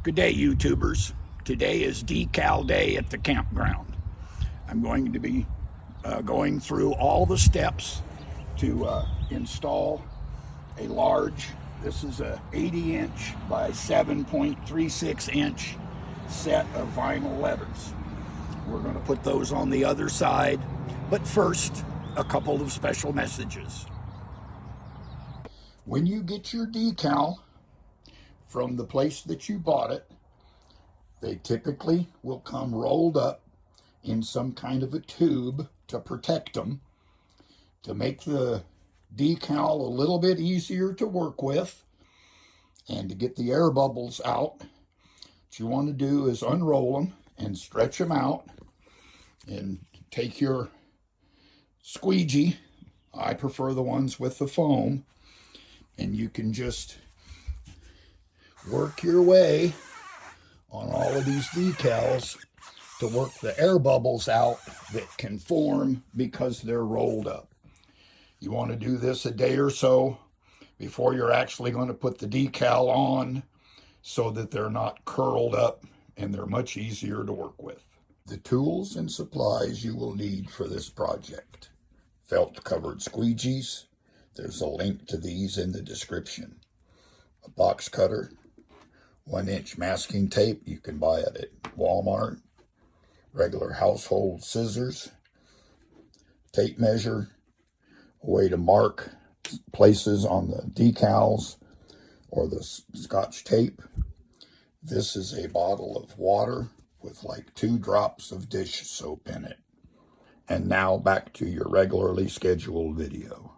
Good day, YouTubers. Today is decal day at the campground. I'm going to be going through all the steps to install a large, this is a 80-inch by 7.36-inch set of vinyl letters. We're going to put those on the other side, but first, a couple of special messages. When you get your decal from the place that you bought it, they typically will come rolled up in some kind of a tube to protect them, to make the decal a little bit easier to work with and to get the air bubbles out. What you want to do is unroll them and stretch them out and take your squeegee. I prefer the ones with the foam, and you can just work your way on all of these decals to work the air bubbles out that can form because they're rolled up. You want to do this a day or so before you're actually going to put the decal on, so that they're not curled up and they're much easier to work with. The tools and supplies you will need for this project: felt covered squeegees. There's a link to these in the description. A box cutter, 1-inch masking tape, you can buy it at Walmart. Regular household scissors, tape measure, a way to mark places on the decals or the Scotch tape. This is a bottle of water with like 2 drops of dish soap in it. And now back to your regularly scheduled video.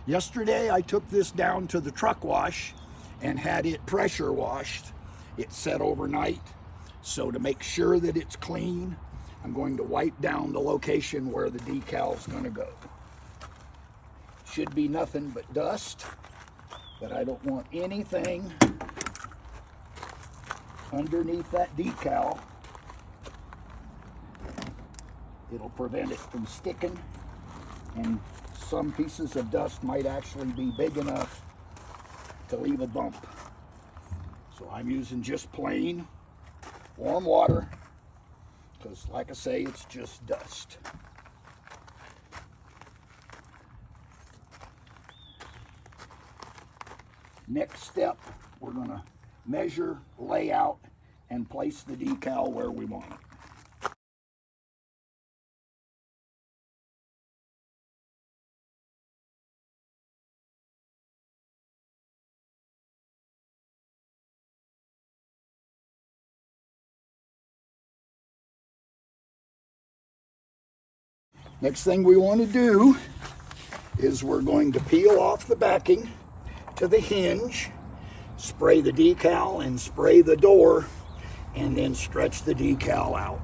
Yesterday I took this down to the truck wash and had it pressure washed. It set overnight, so to make sure that it's clean, I'm going to wipe down the location where the decal is going to go. Should be nothing but dust, but I don't want anything underneath that decal. It'll prevent it from sticking, and some pieces of dust might actually be big enough to leave a bump. So I'm using just plain warm water, because like I say, it's just dust. Next step, we're going to measure, lay out, and place the decal where we want it. Next thing we want to do is we're going to peel off the backing to the hinge, spray the decal and spray the door, and then stretch the decal out.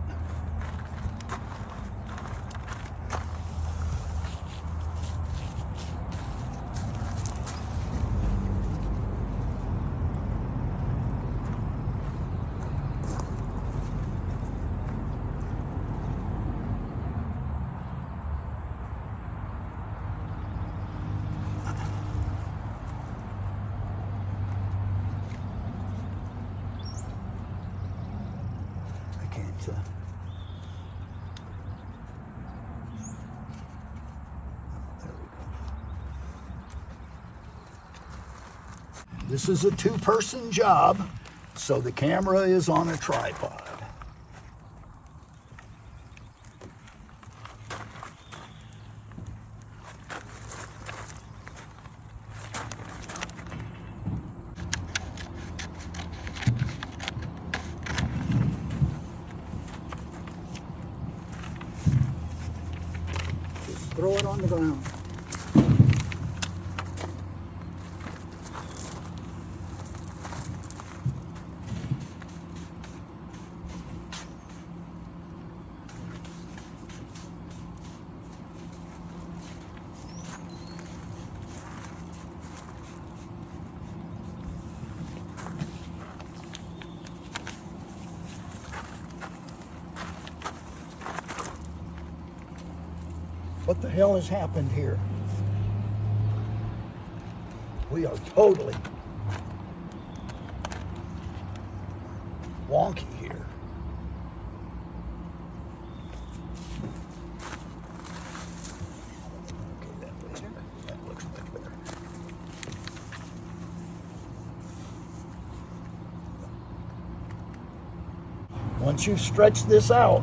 This is a 2-person job, so the camera is on a tripod. Just throw it on the ground. What the hell has happened here? We are totally wonky here. Okay, that looks much better. Once you've stretched this out,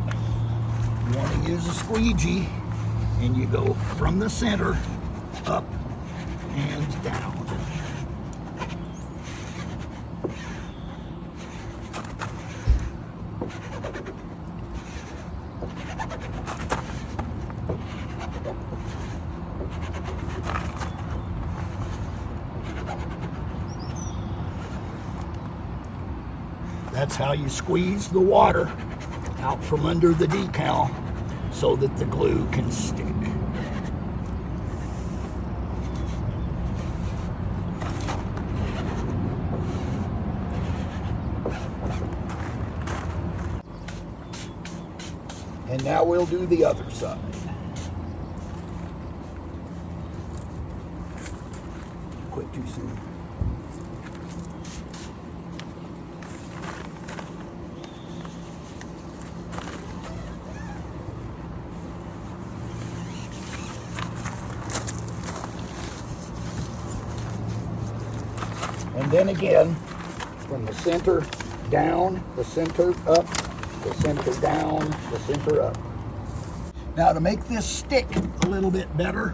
you want to use a squeegee, and you go from the center up and down. That's how you squeeze the water out from under the decal so that the glue can stick. And now we'll do the other side. Quit too soon. And then again, from the center down, the center up, the center down, the center up. Now to make this stick a little bit better,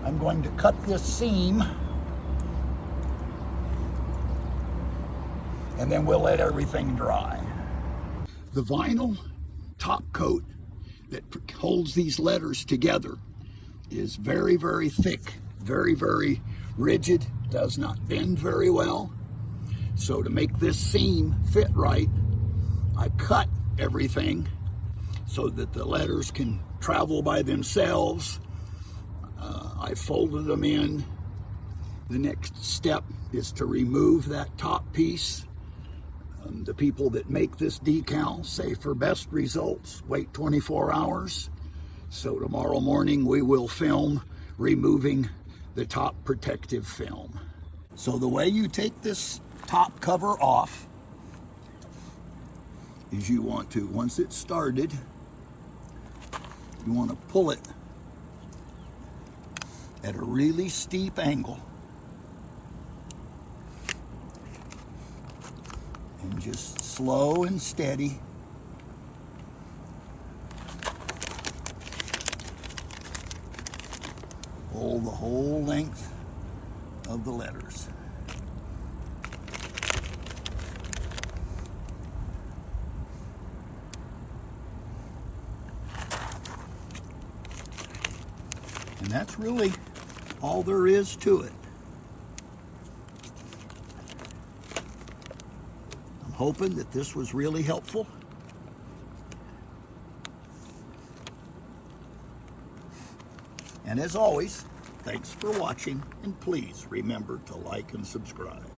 I'm going to cut this seam, and then we'll let everything dry. The vinyl top coat that holds these letters together is very, very thick, very, very rigid, does not bend very well. So to make this seam fit right, I cut everything so that the letters can travel by themselves. I folded them in. The next step is to remove that top piece. The people that make this decal say for best results, wait 24 hours. So tomorrow morning we will film removing the top protective film. So the way you take this top cover off is you want to, once it's started, you want to pull it at a really steep angle and just slow and steady. Pull the whole length of the letters. And that's really all there is to it. I'm hoping that this was really helpful. And as always, thanks for watching, and please remember to like and subscribe.